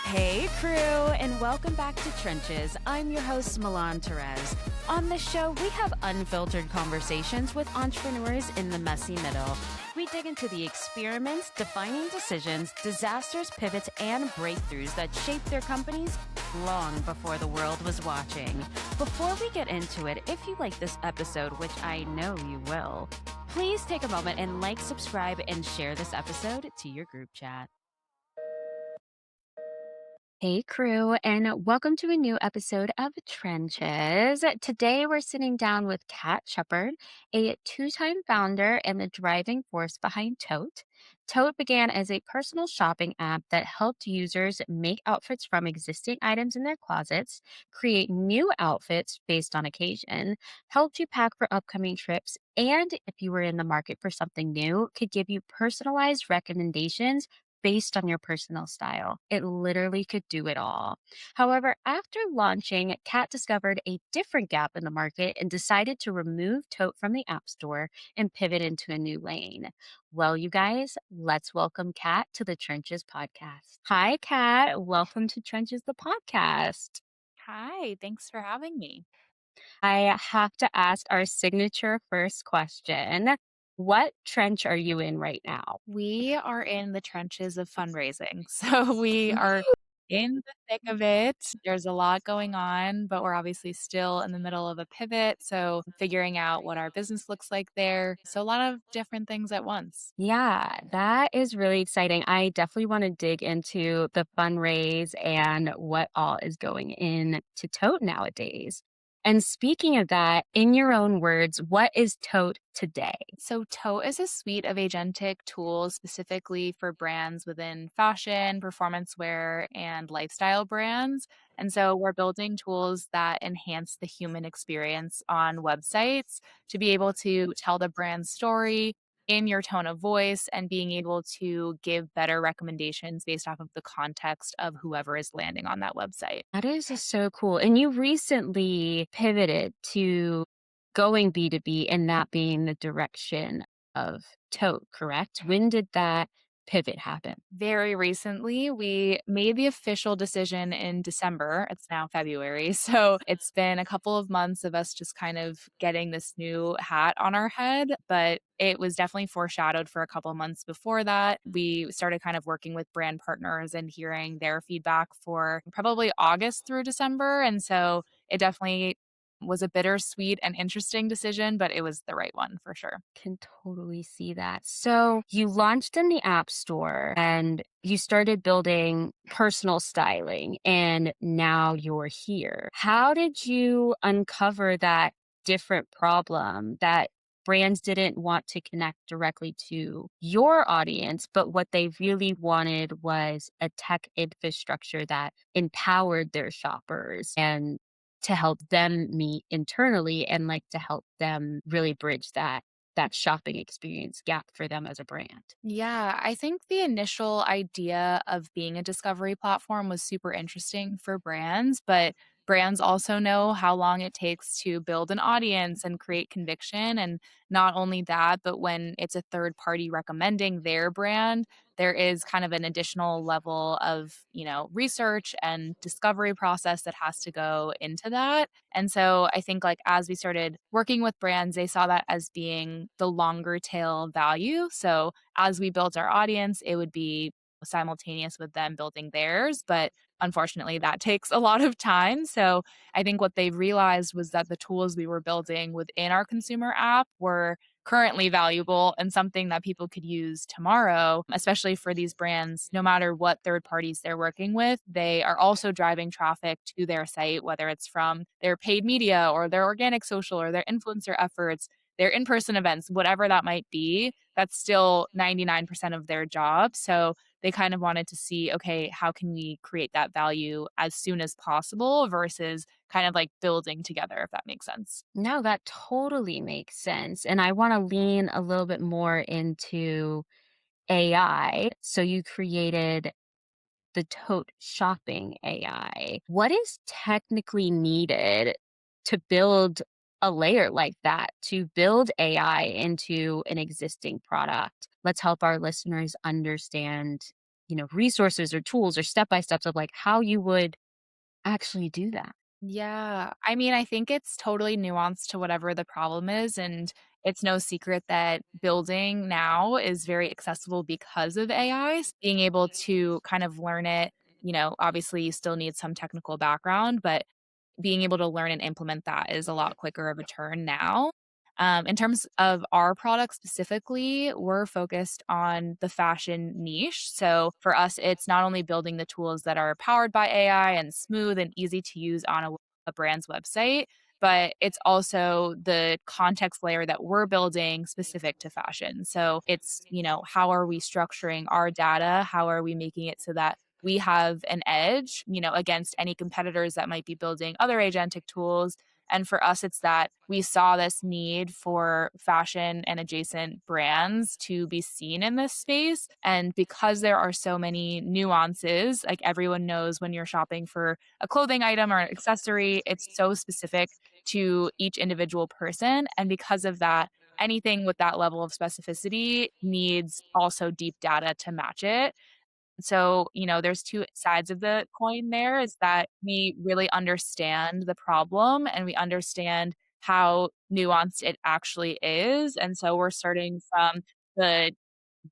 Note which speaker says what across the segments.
Speaker 1: Hey, crew, and welcome back to Trenches. I'm your host, Milan Perez. On this show, we have unfiltered conversations with entrepreneurs in the messy middle. We dig into the experiments, defining decisions, disasters, pivots, and breakthroughs that shaped their companies long before the world was watching. Before we get into it, if you like this episode, which I know you will, please take a moment and like, subscribe, and share this episode to your group chat. Hey, crew, and welcome to a new episode of Trenches. Today, we're sitting down with Kat Sheppard, a two-time founder and the driving force behind Tote. Tote began as a personal shopping app that helped users make outfits from existing items in their closets, create new outfits based on occasion, helped you pack for upcoming trips, and if you were in the market for something new, could give you personalized recommendations based on your personal style. It literally could do it all. However, after launching, Kat discovered a different gap in the market and decided to remove Tote from the App Store and pivot into a new lane. Well, you guys, let's welcome Kat to the Trenches podcast. Hi, Kat. Welcome to Trenches, the podcast.
Speaker 2: Hi, thanks for having me.
Speaker 1: I have to ask our signature first question. What trench are you in right now?
Speaker 2: We are in the trenches of fundraising. So we are in the thick of it. There's a lot going on, but we're obviously still in the middle of a pivot. So figuring out what our business looks like there. So a lot of different things at once.
Speaker 1: Yeah, that is really exciting. I definitely want to dig into the fundraise and what all is going in to Tote nowadays. And speaking of that, in your own words, what is Tote today?
Speaker 2: So Tote is a suite of agentic tools specifically for brands within fashion, performance wear, and lifestyle brands. And so we're building tools that enhance the human experience on websites to be able to tell the brand story in your tone of voice and being able to give better recommendations based off of the context of whoever is landing on that website.
Speaker 1: That is just so cool. And you recently pivoted to going B2B and that being the direction of Tote, correct? When did that pivot happen?
Speaker 2: Very recently, we made the official decision in December. It's now February. So it's been a couple of months of us just kind of getting this new hat on our head, but it was definitely foreshadowed for a couple of months before that. We started kind of working with brand partners and hearing their feedback for probably August through December. And so it definitely was a bittersweet and interesting decision, but it was the right one for sure.
Speaker 1: Can totally see that. So you launched in the App Store and you started building personal styling, and now you're here. How did you uncover that different problem that brands didn't want to connect directly to your audience, but what they really wanted was a tech infrastructure that empowered their shoppers and to help them meet internally and like to help them really bridge that shopping experience gap for them as a brand.
Speaker 2: Yeah, I think the initial idea of being a discovery platform was super interesting for brands, but brands also know how long it takes to build an audience and create conviction. And not only that, but when it's a third party recommending their brand, there is kind of an additional level of, research and discovery process that has to go into that. And so I think like as we started working with brands, they saw that as being the longer tail value. So as we built our audience, it would be simultaneous with them building theirs. But unfortunately, that takes a lot of time. So I think what they realized was that the tools we were building within our consumer app were currently valuable and something that people could use tomorrow, especially for these brands. No matter what third parties they're working with, they are also driving traffic to their site, whether it's from their paid media or their organic social or their influencer efforts, their in person events, whatever that might be. That's still 99% of their job. So they kind of wanted to see, okay, how can we create that value as soon as possible versus kind of like building together, if that makes sense.
Speaker 1: No, that totally makes sense. And I want to lean a little bit more into AI. So you created the Tote Shopping AI. What is technically needed to build a layer like that, to build AI into an existing product? Let's help our listeners understand resources or tools or step by steps of like how you would actually do that.
Speaker 2: Yeah. I mean, I think it's totally nuanced to whatever the problem is. And it's no secret that building now is very accessible because of AI. Being able to kind of learn it, obviously you still need some technical background, but being able to learn and implement that is a lot quicker of a turn now. In terms of our product specifically, we're focused on the fashion niche. So for us, it's not only building the tools that are powered by AI and smooth and easy to use on a brand's website, but it's also the context layer that we're building specific to fashion. So it's, how are we structuring our data? How are we making it so that we have an edge, against any competitors that might be building other agentic tools. And for us, it's that we saw this need for fashion and adjacent brands to be seen in this space. And because there are so many nuances, like everyone knows when you're shopping for a clothing item or an accessory, it's so specific to each individual person. And because of that, anything with that level of specificity needs also deep data to match it. So, there's 2 sides of the coin there is that we really understand the problem and we understand how nuanced it actually is, and so we're starting from the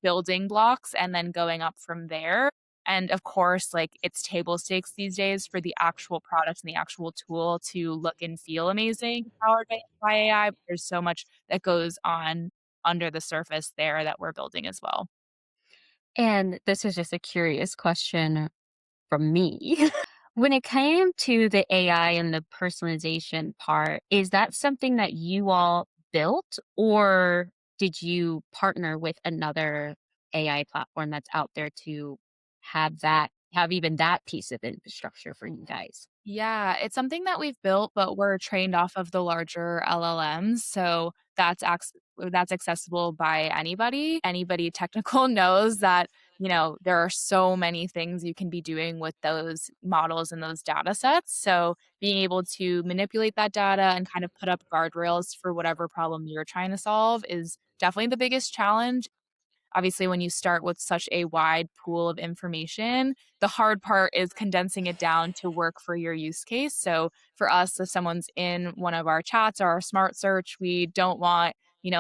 Speaker 2: building blocks and then going up from there, and of course, like, it's table stakes these days for the actual product and the actual tool to look and feel amazing powered by AI, but there's so much that goes on under the surface there that we're building as well.
Speaker 1: And this is just a curious question from me. When it came to the AI and the personalization part, is that something that you all built, or did you partner with another AI platform that's out there to have even that piece of infrastructure for you guys?
Speaker 2: Yeah, it's something that we've built, but we're trained off of the larger LLMs, so that's accessible by anybody. Anybody technical knows that, there are so many things you can be doing with those models and those data sets. So being able to manipulate that data and kind of put up guardrails for whatever problem you're trying to solve is definitely the biggest challenge. Obviously, when you start with such a wide pool of information, the hard part is condensing it down to work for your use case. So for us, if someone's in one of our chats or our smart search, we don't want,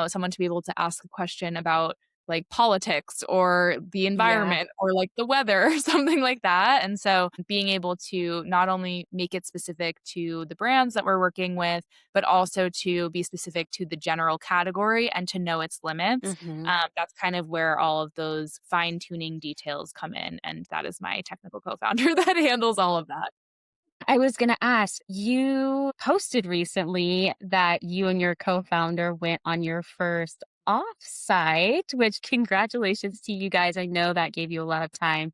Speaker 2: someone to be able to ask a question about like politics or the
Speaker 1: Yeah.
Speaker 2: environment or like the weather or something like that. And so being able to not only make it specific to the brands that we're working with, but also to be specific to the general category and to know its limits.
Speaker 1: Mhm.
Speaker 2: That's kind of where all of those fine tuning details come in. And that is my technical co founder that handles all of that.
Speaker 1: I was going to ask, you posted recently that you and your co-founder went on your first offsite, which congratulations to you guys. I know that gave you a lot of time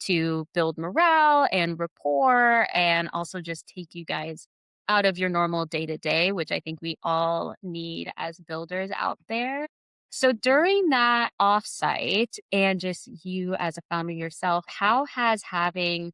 Speaker 1: to build morale and rapport and also just take you guys out of your normal day to day, which I think we all need as builders out there. So during that offsite and just you as a founder yourself, how has having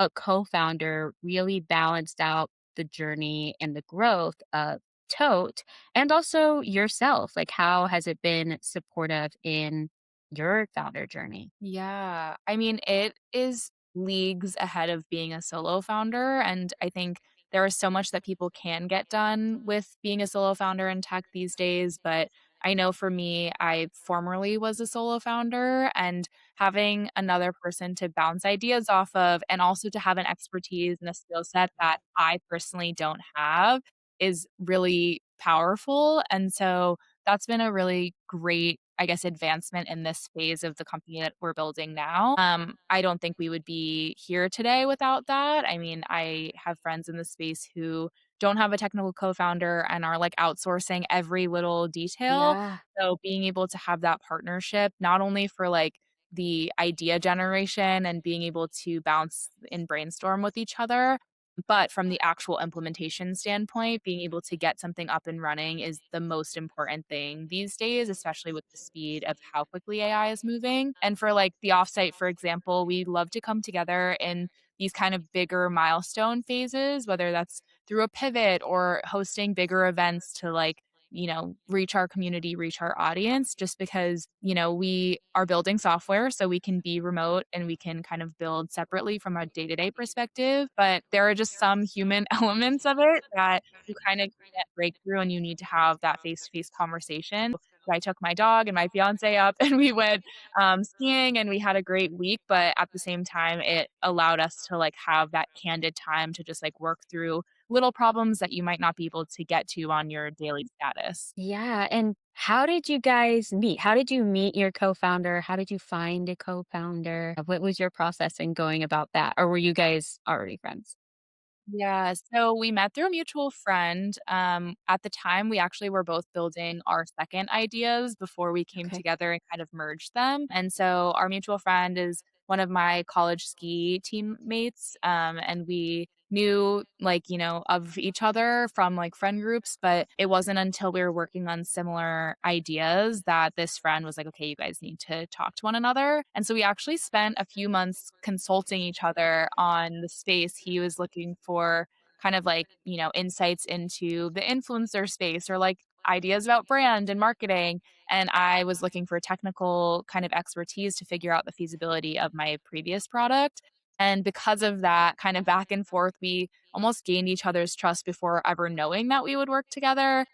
Speaker 1: a co-founder really balanced out the journey and the growth of Tote and also yourself? Like, how has it been supportive in your founder journey?
Speaker 2: Yeah. I mean, it is leagues ahead of being a solo founder. And I think there is so much that people can get done with being a solo founder in tech these days. But I know for me, I formerly was a solo founder, and having another person to bounce ideas off of and also to have an expertise and a skill set that I personally don't have is really powerful. And so that's been a really great, I guess, advancement in this phase of the company that we're building now. I don't think we would be here today without that. I mean, I have friends in the space who don't have a technical co-founder and are like outsourcing every little detail.
Speaker 1: Yeah.
Speaker 2: So being able to have that partnership, not only for like the idea generation and being able to bounce and brainstorm with each other, but from the actual implementation standpoint, being able to get something up and running is the most important thing these days, especially with the speed of how quickly AI is moving. And for like the offsite, for example, we love to come together in these kind of bigger milestone phases, whether that's through a pivot or hosting bigger events to like reach our community, reach our audience just because, we are building software so we can be remote and we can kind of build separately from a day-to-day perspective, but there are just some human elements of it that you kind of can't break through and you need to have that face-to-face conversation. I took my dog and my fiance up and we went skiing and we had a great week, but at the same time, it allowed us to like have that candid time to just like work through little problems that you might not be able to get to on your daily status.
Speaker 1: Yeah, and how did you guys meet? How did you meet your co-founder? How did you find a co-founder? What was your process in going about that? Or were you guys already friends?
Speaker 2: Yeah, so we met through a mutual friend. At the time, we actually were both building our second ideas before we came
Speaker 1: Okay.
Speaker 2: together and kind of merged them. And so our mutual friend is one of my college ski teammates. And we knew of each other from like friend groups, but it wasn't until we were working on similar ideas that this friend was like, okay, you guys need to talk to one another. And so we actually spent a few months consulting each other on the space. He was looking for kind of like, insights into the influencer space or like ideas about brand and marketing. And I was looking for technical kind of expertise to figure out the feasibility of my previous product. And because of that kind of back and forth, we almost gained each other's trust before ever knowing that we would work together.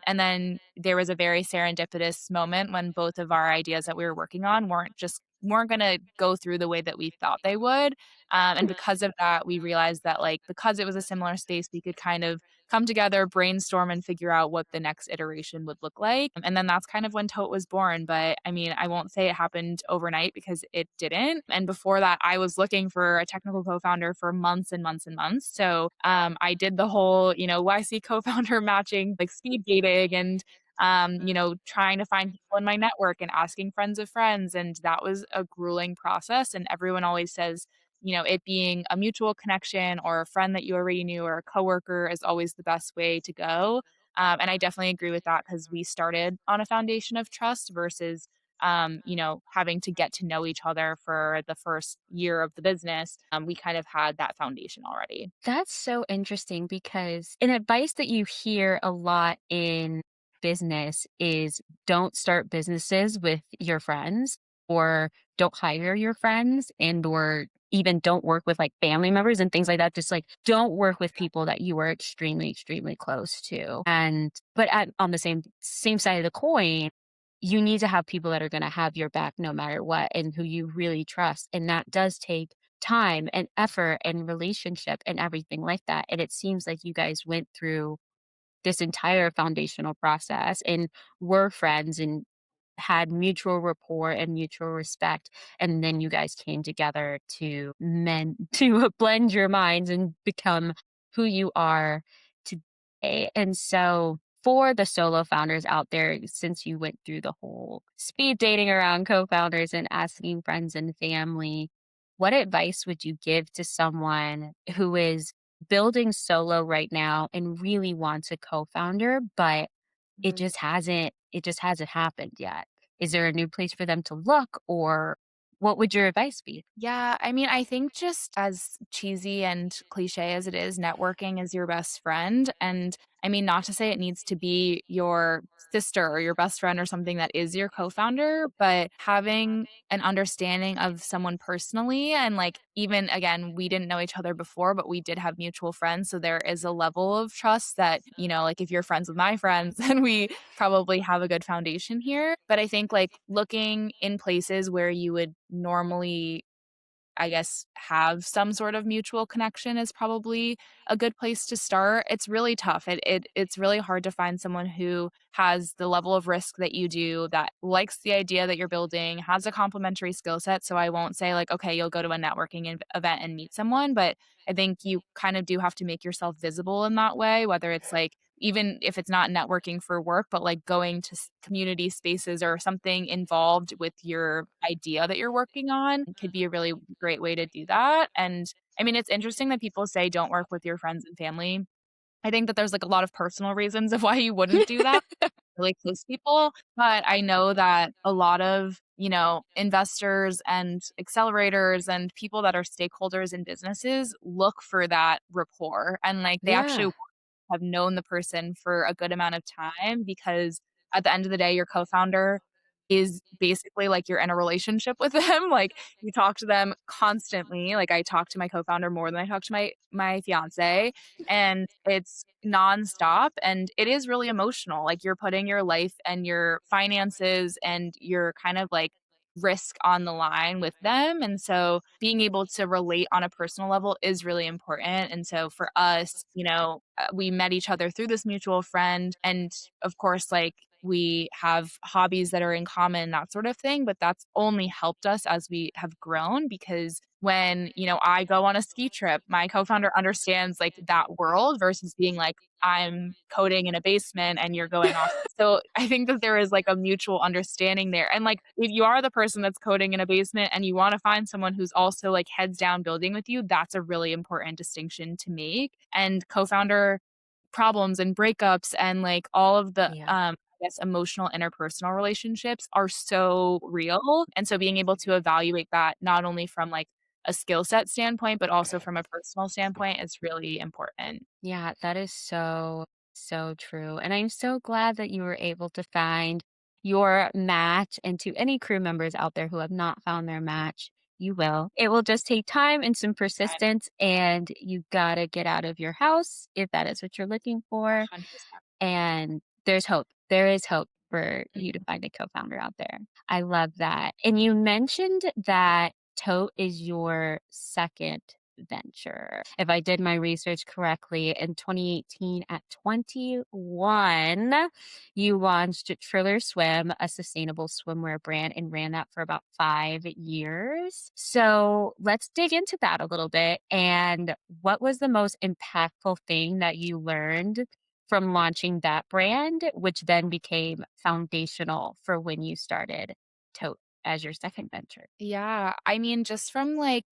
Speaker 2: And then there was a very serendipitous moment when both of our ideas that we were working on weren't going to go through the way that we thought they would. And because of that, we realized that like because it was a similar space, we could kind of come together, brainstorm, and figure out what the next iteration would look like. And then that's kind of when Tote was born. But I mean, I won't say it happened overnight because it didn't. And before that, I was looking for a technical co-founder for months and months and months. So I did the whole, YC co-founder matching, like speed dating and trying to find people in my network and asking friends of friends. And that was a grueling process. And everyone always says, it being a mutual connection or a friend that you already knew or a coworker is always the best way to go. And I definitely agree with that because we started on a foundation of trust versus, having to get to know each other for the first year of the business. We kind of had that foundation already.
Speaker 1: That's so interesting because an advice that you hear a lot in business is don't start businesses with your friends or don't hire your friends and or even don't work with like family members and things like that. Just like don't work with people that you are extremely, extremely close to. And on the same side of the coin, you need to have people that are going to have your back no matter what and who you really trust. And that does take time and effort and relationship and everything like that. And it seems like you guys went through this entire foundational process and were friends and had mutual rapport and mutual respect. And then you guys came together to mend to blend your minds and become who you are today. And so for the solo founders out there, since you went through the whole speed dating around co-founders and asking friends and family, what advice would you give to someone who is building solo right now and really wants a co-founder, but it just hasn't happened yet? Is there a new place for them to look, or what would your advice be?
Speaker 2: Yeah, I mean, I think just as cheesy and cliche as it is, networking is your best friend. And I mean, not to say it needs to be your sister or your best friend or something that is your co founder, but having an understanding of someone personally. And like, even again, we didn't know each other before, but we did have mutual friends. So there is a level of trust that, like if you're friends with my friends, then we probably have a good foundation here. But I think like looking in places where you would normally, I guess, have some sort of mutual connection is probably a good place to start. It's really tough. It's really hard to find someone who has the level of risk that you do, that likes the idea that you're building, has a complementary skill set. So I won't say like, okay, you'll go to a networking event and meet someone, but I think you kind of do have to make yourself visible in that way, whether it's like even if it's not networking for work, but like going to community spaces or something involved with your idea that you're working on could be a really great way to do that. And I mean, it's interesting that people say don't work with your friends and family. I think that there's like a lot of personal reasons of why you wouldn't do that, really close people. But I know that a lot of, investors and accelerators and people that are stakeholders in businesses look for that rapport and like they actually
Speaker 1: Yeah.
Speaker 2: have known the person for a good amount of time because at the end of the day, your co-founder is basically like you're in a relationship with them. Like you talk to them constantly. Like I talk to my co-founder more than I talk to my fiance, and it's nonstop and it is really emotional. Like you're putting your life and your finances and your kind of like risk on the line with them. And so being able to relate on a personal level is really important. And so for us, we met each other through this mutual friend. And of course, like we have hobbies that are in common, that sort of thing. But that's only helped us as we have grown because when, I go on a ski trip, my co-founder understands like that world versus being like, I'm coding in a basement and you're going off. So I think that there is like a mutual understanding there. And like if you are the person that's coding in a basement and you want to find someone who's also like heads down building with you, that's a really important distinction to make. And co-founder problems and breakups and like all of the
Speaker 1: Yeah.
Speaker 2: I guess emotional interpersonal relationships are so real. And so being able to evaluate that not only from like a skill set standpoint, but also from a personal standpoint is really important.
Speaker 1: Yeah, that is so, so true. And I'm so glad that you were able to find your match. And to any crew members out there who have not found their match, you will. It will just take time and some
Speaker 2: Right.
Speaker 1: persistence. And you got to get out of your house if that is what you're looking for.
Speaker 2: 100%.
Speaker 1: And there's hope. There is hope for you to
Speaker 2: Mhm.
Speaker 1: find a co-founder out there. I love that. And you mentioned that Tote is your second venture. If I did my research correctly, in 2018 at 21, you launched Triller Swim, a sustainable swimwear brand, and ran that for about 5 years. So let's dig into that a little bit. And what was the most impactful thing that you learned from launching that brand, which then became foundational for when you started Tote as your second venture?
Speaker 2: Yeah, I mean, just from like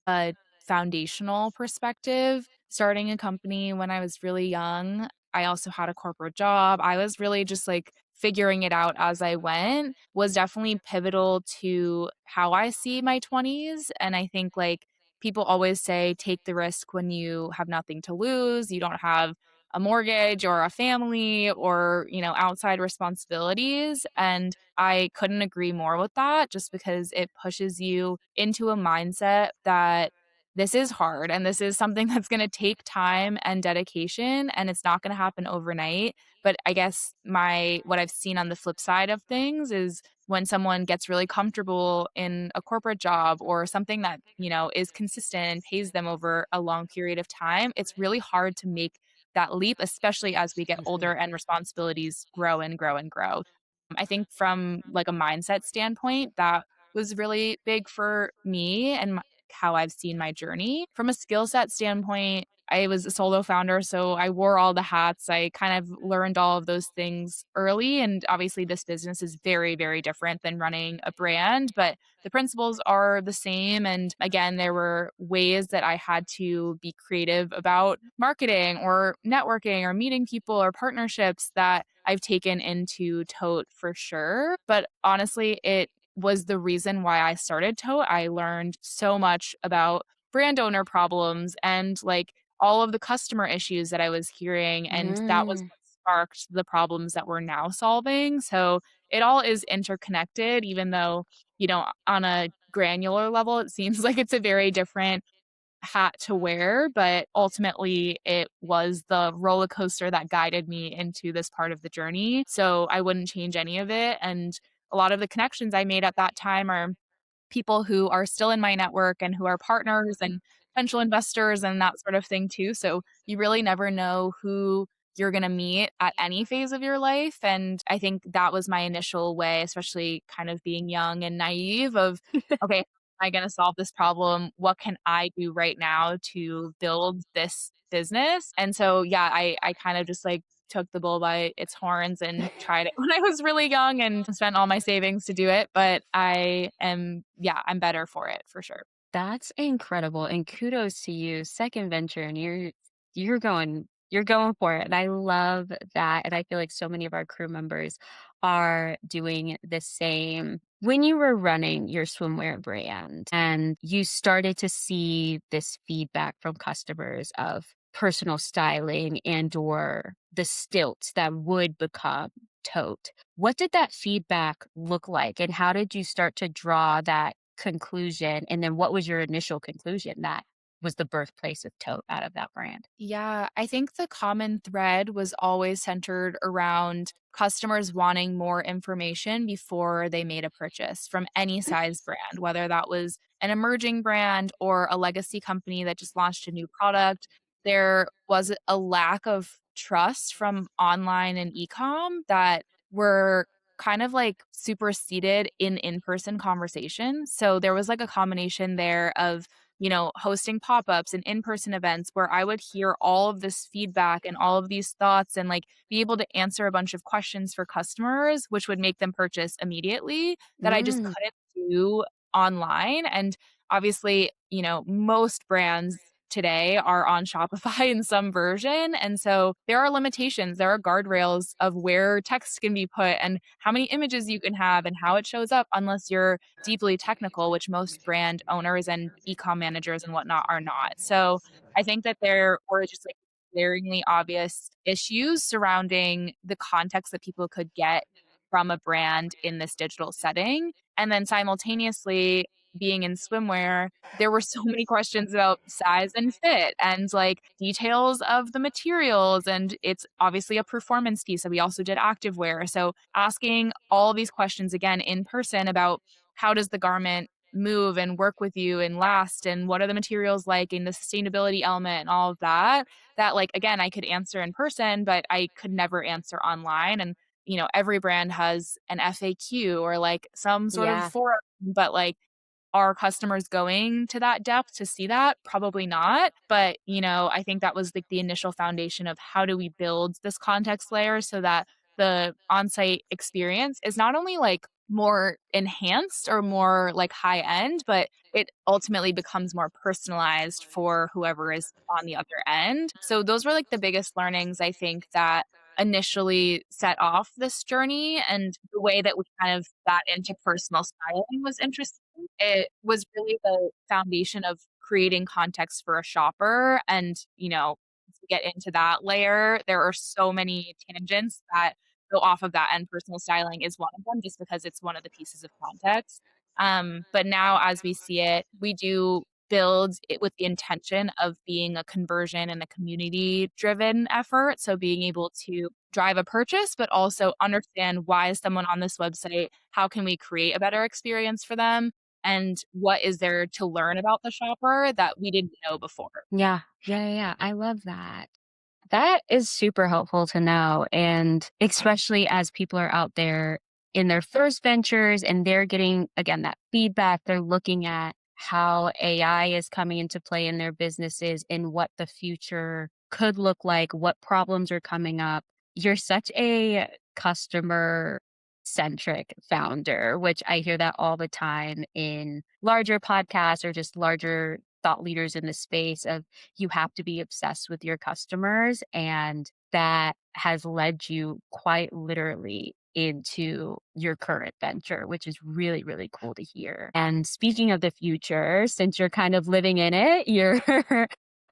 Speaker 2: a foundational perspective, starting a company when I was really young, I also had a corporate job. I was really just like figuring it out as I went was definitely pivotal to how I see my 20s. And I think like people always say, take the risk when you have nothing to lose. You don't have a mortgage or a family or, outside responsibilities. And I couldn't agree more with that just because it pushes you into a mindset that this is hard and this is something that's going to take time and dedication and it's not going to happen overnight. But I guess my what I've seen on the flip side of things is when someone gets really comfortable in a corporate job or something that, is consistent and pays them over a long period of time, it's really hard to make that leap, especially as we get older
Speaker 1: Mhm.
Speaker 2: and responsibilities grow and grow and grow. I think from like a mindset standpoint, that was really big for me and how I've seen my journey. From a skill set standpoint, I was a solo founder, so I wore all the hats. I kind of learned all of those things early. And obviously, this business is very, very different than running a brand, but the principles are the same. And again, there were ways that I had to be creative about marketing or networking or meeting people or partnerships that I've taken into Tote for sure. But honestly, it was the reason why I started Tote. I learned so much about brand owner problems and like all of the customer issues that I was hearing. And that was
Speaker 1: Mm.
Speaker 2: what sparked the problems that we're now solving. So it all is interconnected, even though, on a granular level, it seems like it's a very different hat to wear, but ultimately it was the roller coaster that guided me into this part of the journey. So I wouldn't change any of it. And a lot of the connections I made at that time are people who are still in my network and who are partners and potential investors and that sort of thing too. So you really never know who you're going to meet at any phase of your life. And I think that was my initial way, especially kind of being young and naive of, okay, how am I going to solve this problem? What can I do right now to build this business? And so, yeah, I kind of just like took the bull by its horns and tried it when I was really young and spent all my savings to do it, but I'm better for it for sure.
Speaker 1: That's incredible, and kudos to you. Second venture, and you're going for it. And I love that. And I feel like so many of our crew members are doing the same. When you were running your swimwear brand and you started to see this feedback from customers of personal styling and or the stilts that would become tote. What did that feedback look like and how did you start to draw that conclusion? And then what was your initial conclusion that was the birthplace of tote out of that brand?
Speaker 2: Yeah, I think the common thread was always centered around customers wanting more information before they made a purchase from any size brand, whether that was an emerging brand or a legacy company that just launched a new product. There was a lack of trust from online and e-com that were kind of like superseded in in-person conversations. So there was like a combination there of hosting pop-ups and in-person events where I would hear all of this feedback and all of these thoughts and like be able to answer a bunch of questions for customers, which would make them purchase immediately that I just
Speaker 1: Mm,
Speaker 2: couldn't do online. And obviously, most brands today are on Shopify in some version. And so there are limitations, there are guardrails of where text can be put and how many images you can have and how it shows up unless you're deeply technical, which most brand owners and e-com managers and whatnot are not. So I think that there were just like glaringly obvious issues surrounding the context that people could get from a brand in this digital setting. And then simultaneously, being in swimwear, there were so many questions about size and fit and like details of the materials. And it's obviously a performance piece. So we also did activewear. So asking all these questions again in person about how does the garment move and work with you and last and what are the materials like and the sustainability element and all of that like again I could answer in person but I could never answer online. And every brand has an FAQ or like some sort of
Speaker 1: yeah.
Speaker 2: forum, but like are customers going to that depth to see that? Probably not. But, I think that was like the initial foundation of how do we build this context layer so that the on-site experience is not only like more enhanced or more like high end, but it ultimately becomes more personalized for whoever is on the other end. So those were like the biggest learnings I think that initially set off this journey, and the way that we kind of got into personal styling was interesting. It was really the foundation of creating context for a shopper and, to get into that layer, there are so many tangents that go off of that, and personal styling is one of them just because it's one of the pieces of context. But now as we see it, we do build it with the intention of being a conversion and a community driven effort. So being able to drive a purchase, but also understand why is someone on this website? How can we create a better experience for them? And what is there to learn about the shopper that we didn't know before?
Speaker 1: Yeah. Yeah. Yeah. I love that. That is super helpful to know. And especially as people are out there in their first ventures and they're getting, again, that feedback, they're looking at how AI is coming into play in their businesses and what the future could look like, what problems are coming up. You're such a customer centric founder, which I hear that all the time in larger podcasts or just larger thought leaders in the space of you have to be obsessed with your customers. And that has led you quite literally into your current venture, which is really, really cool to hear. And speaking of the future, since you're kind of living in it, you're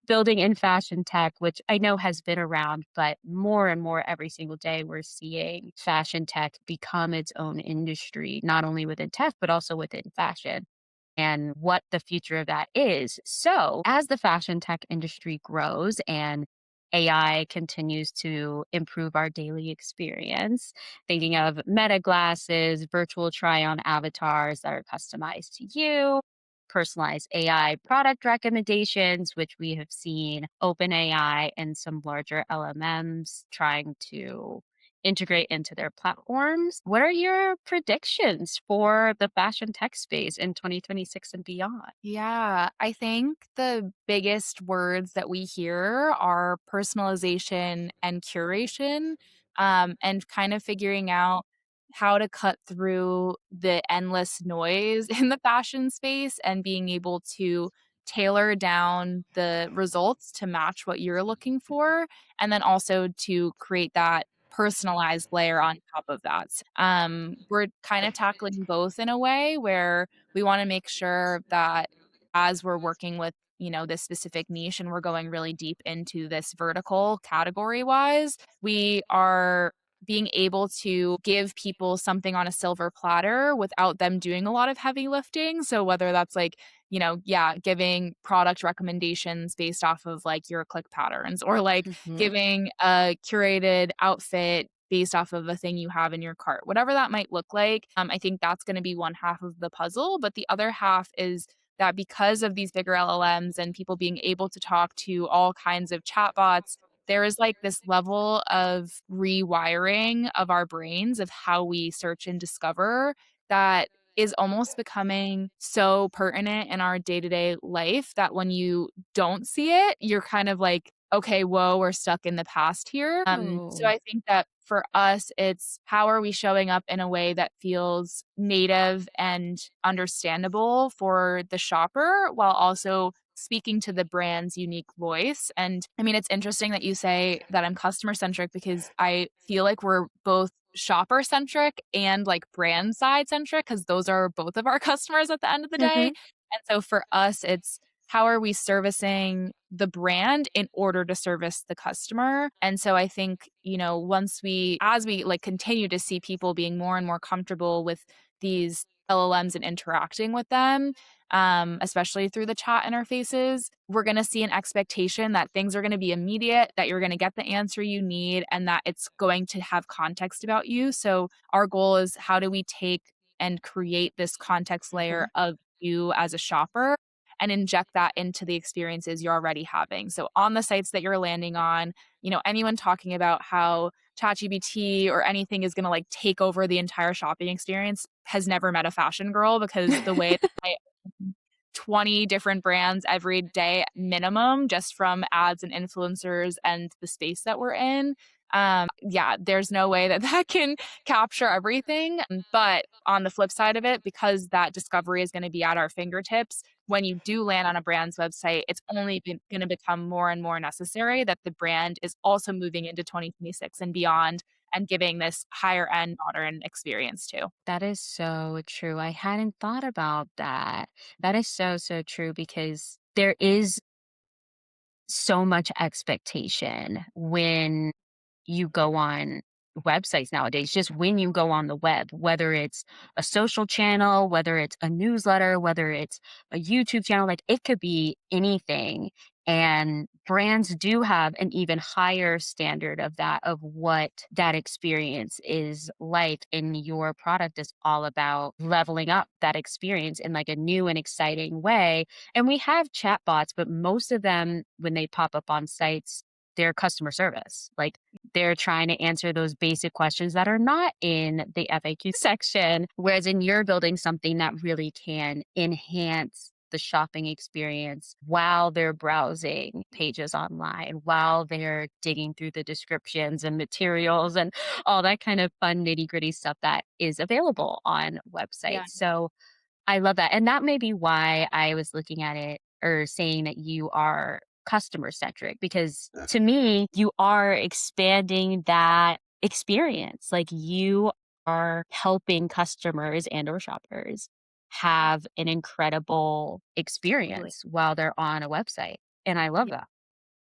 Speaker 1: building in fashion tech, which I know has been around, but more and more every single day, we're seeing fashion tech become its own industry, not only within tech, but also within fashion and what the future of that is. So, as the fashion tech industry grows and AI continues to improve our daily experience, thinking of meta glasses, virtual try on avatars that are customized to you, personalized AI product recommendations, which we have seen OpenAI and some larger LMMs trying to integrate into their platforms. What are your predictions for the fashion tech space in 2026 and beyond?
Speaker 2: Yeah, I think the biggest words that we hear are personalization and curation, and kind of figuring out how to cut through the endless noise in the fashion space and being able to tailor down the results to match what you're looking for, and then also to create that personalized layer on top of that. We're kind of tackling both in a way where we want to make sure that as we're working with this specific niche and we're going really deep into this vertical category wise, we are being able to give people something on a silver platter without them doing a lot of heavy lifting. So whether that's like, yeah, giving product recommendations based off of like your click patterns or like
Speaker 1: Mhm.
Speaker 2: giving a curated outfit based off of a thing you have in your cart, whatever that might look like. I think that's going to be one half of the puzzle. But the other half is that because of these bigger LLMs and people being able to talk to all kinds of chatbots, there is like this level of rewiring of our brains of how we search and discover that is almost becoming so pertinent in our day-to-day life that when you don't see it, you're kind of like, okay, whoa, we're stuck in the past here. So
Speaker 1: Oh.
Speaker 2: I think that for us, it's how are we showing up in a way that feels native and understandable for the shopper while also speaking to the brand's unique voice. And I mean, it's interesting that you say that I'm customer centric because I feel like we're both shopper centric and like brand side centric because those are both of our customers at the end of the day.
Speaker 1: Mhm.
Speaker 2: And so for us, it's how are we servicing the brand in order to service the customer? And so I think, as we like continue to see people being more and more comfortable with these LLMs and interacting with them, especially through the chat interfaces, we're going to see an expectation that things are going to be immediate, that you're going to get the answer you need, and that it's going to have context about you. So, our goal is how do we take and create this context layer
Speaker 1: Mhm.
Speaker 2: of you as a shopper and inject that into the experiences you're already having. So, on the sites that you're landing on, anyone talking about how ChatGPT or anything is going to like take over the entire shopping experience has never met a fashion girl because the way I 20 different brands every day minimum just from ads and influencers and the space that we're in. Yeah, there's no way that that can capture everything. But on the flip side of it, because that discovery is going to be at our fingertips, when you do land on a brand's website, it's only going to become more and more necessary that the brand is also moving into 2026 and beyond and giving this higher end modern experience too.
Speaker 1: That is so true. I hadn't thought about that. That is so, so true because there is so much expectation when you go on websites nowadays, just when you go on the web, whether it's a social channel, whether it's a newsletter, whether it's a YouTube channel, like it could be anything. And brands do have an even higher standard of that, of what that experience is like. And your product is all about leveling up that experience in like a new and exciting way. And we have chatbots, but most of them, when they pop up on sites, they're customer service. Like they're trying to answer those basic questions that are not in the FAQ section. Whereas in you're building something that really can enhance the shopping experience while they're browsing pages online, while they're digging through the descriptions and materials and all that kind of fun nitty gritty stuff that is available on
Speaker 2: Yeah.
Speaker 1: websites. So I love that, and that may be why I was looking at it or saying that you are customer centric because to me, you are expanding that experience. Like you are helping customers and or shoppers have an incredible
Speaker 2: Totally.
Speaker 1: experience while they're on a website, and I love that.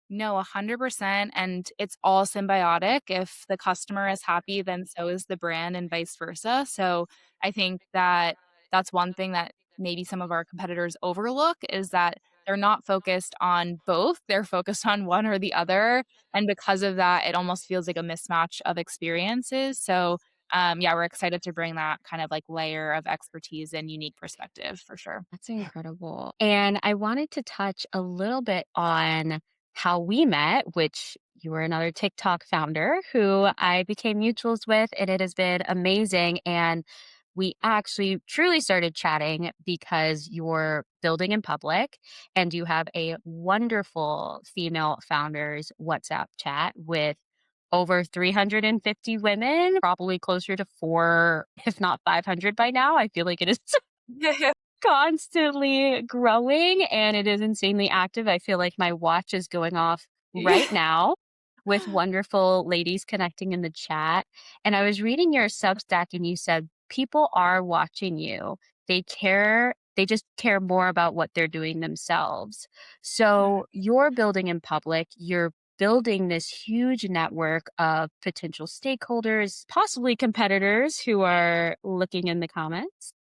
Speaker 2: No, 100%, and it's all symbiotic. If the customer is happy, then so is the brand and vice versa. So, I think that that's one thing that maybe some of our competitors overlook is that they're not focused on both, they're focused on one or the other, and because of that, it almost feels like a mismatch of experiences. So, yeah, we're excited to bring that kind of like layer of expertise and unique perspective for sure.
Speaker 1: That's incredible. And I wanted to touch a little bit on how we met, which you were another TikTok founder who I became mutuals with, and it has been amazing. And we actually truly started chatting because you're building in public and you have a wonderful female founders WhatsApp chat with over 350 women, probably closer to four, if not 500 by now. I feel like it is constantly growing and it is insanely active. I feel like my watch is going off
Speaker 2: Yeah.
Speaker 1: right now with wonderful ladies connecting in the chat. And I was reading your Substack and you said people are watching you. They care They just care more about what they're doing themselves. So you're building in public, you're building this huge network of potential stakeholders, possibly competitors who are looking in the comments,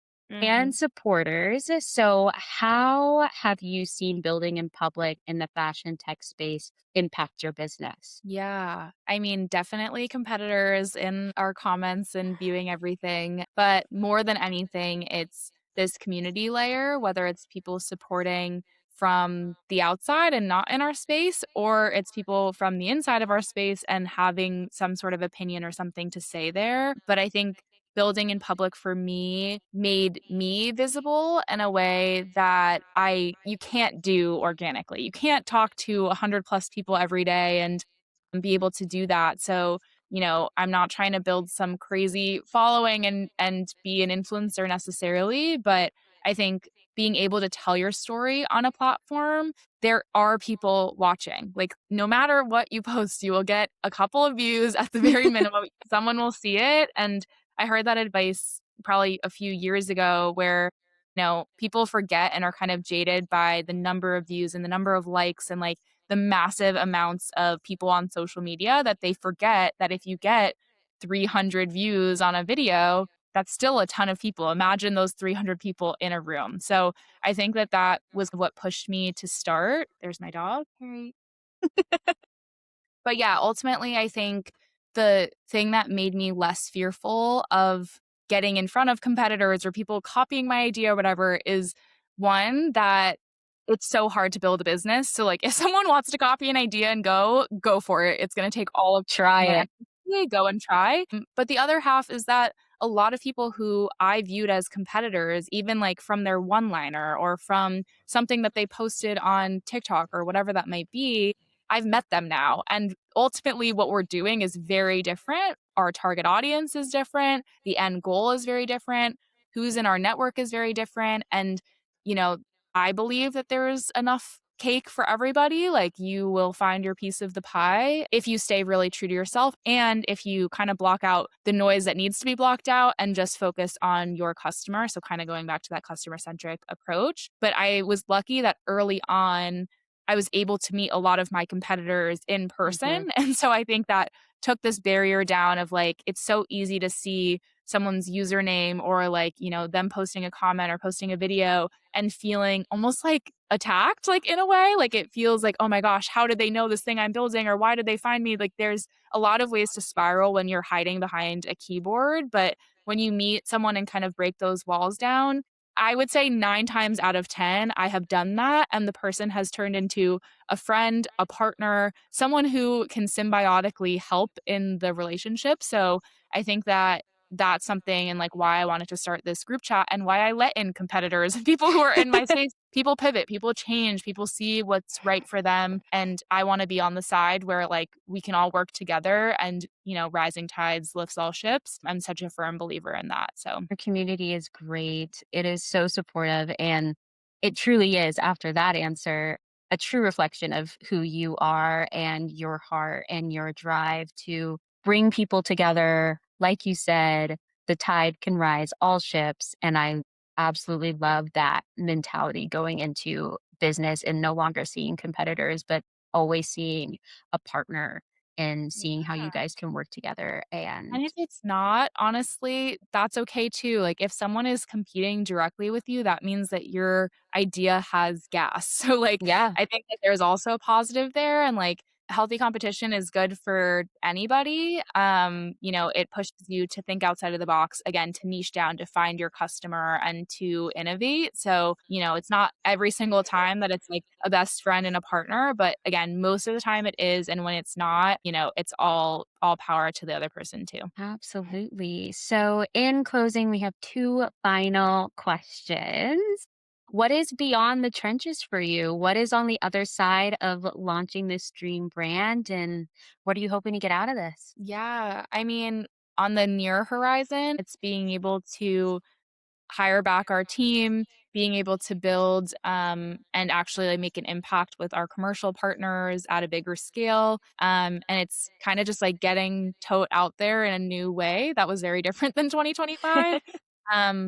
Speaker 1: and
Speaker 2: Mhm.
Speaker 1: supporters. So, how have you seen building in public in the fashion tech space impact your business?
Speaker 2: Yeah. I mean, definitely competitors in our comments and viewing everything. But more than anything, it's this community layer, whether it's people supporting from the outside and not in our space, or it's people from the inside of our space and having some sort of opinion or something to say there. But I think building in public for me made me visible in a way that I you can't do organically. You can't talk to 100 plus people every day and be able to do that. So, I'm not trying to build some crazy following and be an influencer necessarily, but I think being able to tell your story on a platform, there are people watching. Like no matter what you post, you will get a couple of views at the very minimum. Someone will see it. And I heard that advice probably a few years ago where people forget and are kind of jaded by the number of views and the number of likes and like the massive amounts of people on social media that they forget that if you get 300 views on a video, that's still a ton of people. Imagine those 300 people in a room. So I think that that was what pushed me to start. There's my dog. Harry. But yeah, ultimately, I think the thing that made me less fearful of getting in front of competitors or people copying my idea or whatever is one, that it's so hard to build a business. So, like, if someone wants to copy an idea and go for it. It's going to take all of
Speaker 1: Try
Speaker 2: my
Speaker 1: it.
Speaker 2: energy, go and try. But the other half is that a lot of people who I viewed as competitors, even like from their one liner or from something that they posted on TikTok or whatever that might be, I've met them now. And ultimately, what we're doing is very different. Our target audience is different. The end goal is very different. Who's in our network is very different. And, you know, I believe that there's enough cake for everybody. Like you will find your piece of the pie if you stay really true to yourself and if you kind of block out the noise that needs to be blocked out and just focus on your customer. So, kind of going back to that customer centric approach. But I was lucky that early on, I was able to meet a lot of my competitors in
Speaker 1: Mhm.
Speaker 2: person. And so I think that took this barrier down of like, it's so easy to see someone's username or like, them posting a comment or posting a video and feeling almost like attacked, like in a way. Like it feels like, oh my gosh, how did they know this thing I'm building? Or why did they find me? Like there's a lot of ways to spiral when you're hiding behind a keyboard. But when you meet someone and kind of break those walls down, I would say 9 times out of 10, I have done that, and the person has turned into a friend, a partner, someone who can symbiotically help in the relationship. So I think that that's something and like why I wanted to start this group chat and why I let in competitors and people who are in my space. People pivot, people change, people see what's right for them. And I want to be on the side where like we can all work together and, rising tides lifts all ships. I'm such a firm believer in that. So
Speaker 1: Your community is great. It is so supportive. And it truly is, after that answer, a true reflection of who you are and your heart and your drive to bring people together. Like you said, the tide can rise all ships. And I absolutely love that mentality going into business and no longer seeing competitors, but always seeing a partner and seeing how you
Speaker 2: yeah.
Speaker 1: guys can work together. And
Speaker 2: And if it's not, honestly, that's okay too. Like if someone is competing directly with you, that means that your idea has gas. So like
Speaker 1: yeah,
Speaker 2: I think that there's also a positive there and like healthy competition is good for anybody. It pushes you to think outside of the box, again, to niche down, to find your customer and to innovate. So, it's not every single time that it's like a best friend and a partner, but again, most of the time it is. And when it's not, it's all power to the other person too.
Speaker 1: absolutely. So, in closing, we have two final questions. What is beyond the trenches for you? What is on the other side of launching this dream brand? And what are you hoping to get out of this?
Speaker 2: Yeah. I mean, on the near horizon, it's being able to hire back our team, being able to build and actually like make an impact with our commercial partners at a bigger scale. And it's kind of just like getting Tote out there in a new way that was very different than 2025.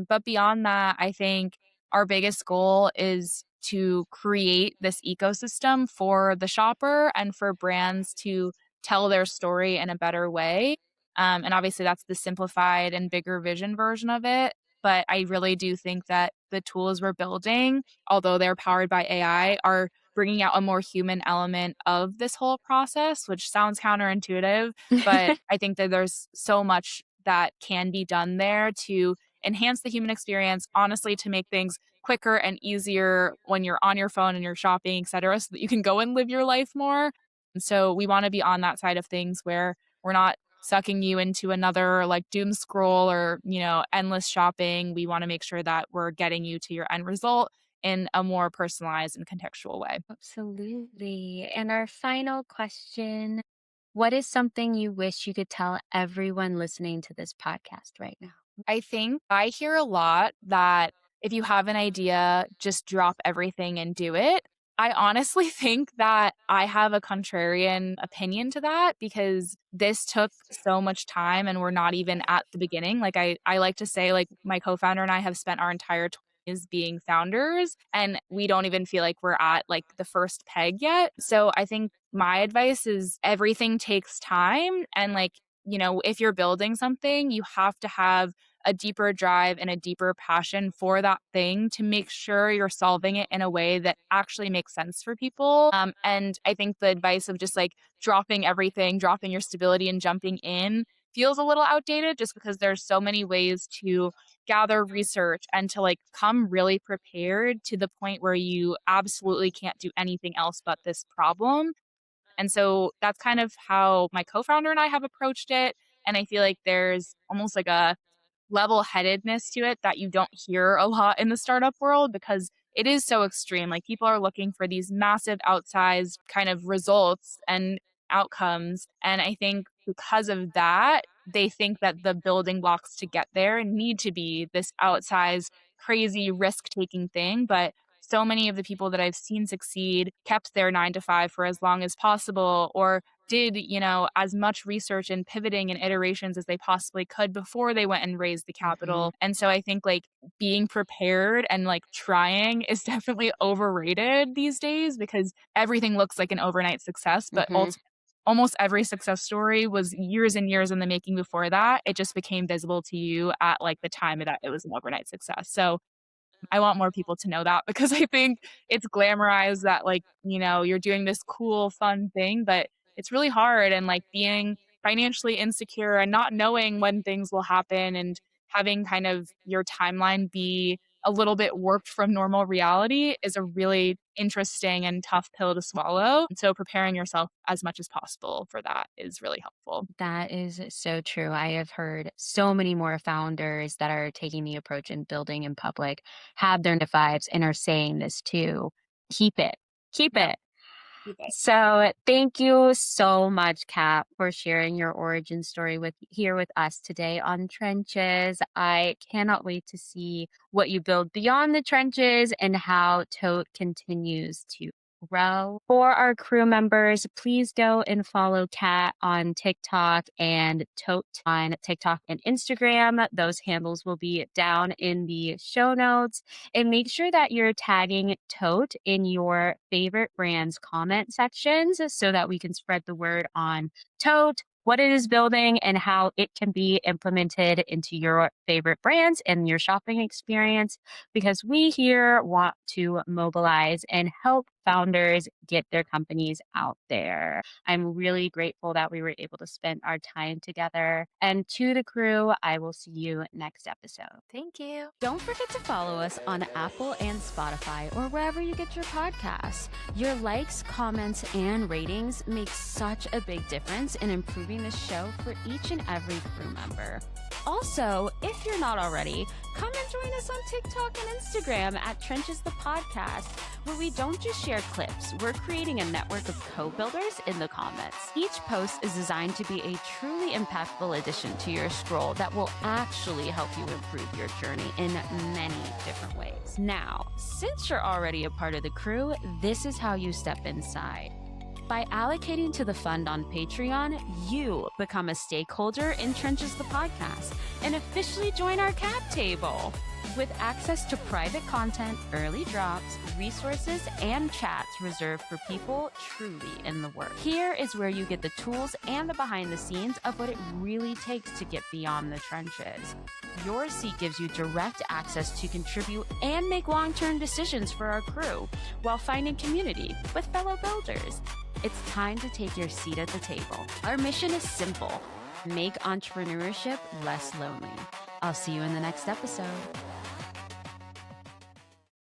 Speaker 2: But beyond that, I think our biggest goal is to create this ecosystem for the shopper and for brands to tell their story in a better way. And obviously, that's the simplified and bigger vision version of it. But I really do think that the tools we're building, although they're powered by AI, are bringing out a more human element of this whole process, which sounds counterintuitive. But I think that there's so much that can be done there to enhance the human experience, honestly, to make things quicker and easier when you're on your phone and you're shopping, et cetera, so that you can go and live your life more. And so we want to be on that side of things where we're not sucking you into another like doom scroll or, endless shopping. We want to make sure that we're getting you to your end result in a more personalized and contextual way.
Speaker 1: Absolutely. And our final question, what is something you wish you could tell everyone listening to this podcast right now?
Speaker 2: I think I hear a lot that if you have an idea, just drop everything and do it. I honestly think that I have a contrarian opinion to that because this took so much time and we're not even at the beginning. Like I like to say, like my co-founder and I have spent our entire 20s being founders and we don't even feel like we're at like the first peg yet. So I think my advice is everything takes time and like if you're building something, you have to have a deeper drive and a deeper passion for that thing to make sure you're solving it in a way that actually makes sense for people. And I think the advice of just like dropping everything, dropping your stability and jumping in feels a little outdated just because there's so many ways to gather research and to like come really prepared to the point where you absolutely can't do anything else but this problem. And so that's kind of how my co-founder and I have approached it. And I feel like there's almost like a level-headedness to it that you don't hear a lot in the startup world because it is so extreme. Like people are looking for these massive outsized kind of results and outcomes. And I think because of that, they think that the building blocks to get there need to be this outsized, crazy risk-taking thing. But so many of the people that I've seen succeed kept their 9 to 5 for as long as possible or did, as much research and pivoting and iterations as they possibly could before they went and raised the
Speaker 1: Mhm.
Speaker 2: capital. And so I think like being prepared and like trying is definitely overrated these days because everything looks like an overnight success, but
Speaker 1: Mhm.
Speaker 2: almost every success story was years and years in the making before that. It just became visible to you at like the time that it was an overnight success. So I want more people to know that because I think it's glamorized that like, you're doing this cool, fun thing, but it's really hard and like being financially insecure and not knowing when things will happen and having kind of your timeline be a little bit warped from normal reality is a really interesting and tough pill to swallow. And so preparing yourself as much as possible for that is really helpful.
Speaker 1: That is so true. I have heard so many more founders that are taking the approach in building in public have their 9 to 5s and are saying this too. Keep it. Keep
Speaker 2: Yep.
Speaker 1: it.
Speaker 2: Keep it.
Speaker 1: So thank you so much, Kat, for sharing your origin story with us today on Trenches. I cannot wait to see what you build beyond the trenches and how Tote continues to grow. For our crew members, please go and follow Kat on TikTok and Tote on TikTok and Instagram. Those handles will be down in the show notes. And make sure that you're tagging Tote in your favorite brand's comment sections so that we can spread the word on Tote, what it is building, and how it can be implemented into your favorite brands and your shopping experience. Because we here want to mobilize and help founders get their companies out there. I'm really grateful that we were able to spend our time together. And to the crew, I will see you next episode.
Speaker 2: Thank you.
Speaker 1: Don't forget to follow us on Apple and Spotify or wherever you get your podcasts. Your likes, comments, and ratings make such a big difference in improving the show for each and every crew member. Also, if you're not already, come and join us on TikTok and Instagram at Trenches the Podcast, where we don't just share clips, we're creating a network of co-builders in the comments. Each post is designed to be a truly impactful addition to your scroll that will actually help you improve your journey in many different ways. Now, since you're already a part of the crew, this is how you step inside. By allocating to the fund on Patreon, you become a stakeholder in Trenches the podcast and officially join our cap table. With access to private content, early drops, resources, and chats reserved for people truly in the work. Here is where you get the tools and the behind the scenes of what it really takes to get beyond the trenches. Your seat gives you direct access to contribute and make long-term decisions for our crew while finding community with fellow builders. It's time to take your seat at the table. Our mission is simple: make entrepreneurship less lonely. I'll see you in the next episode.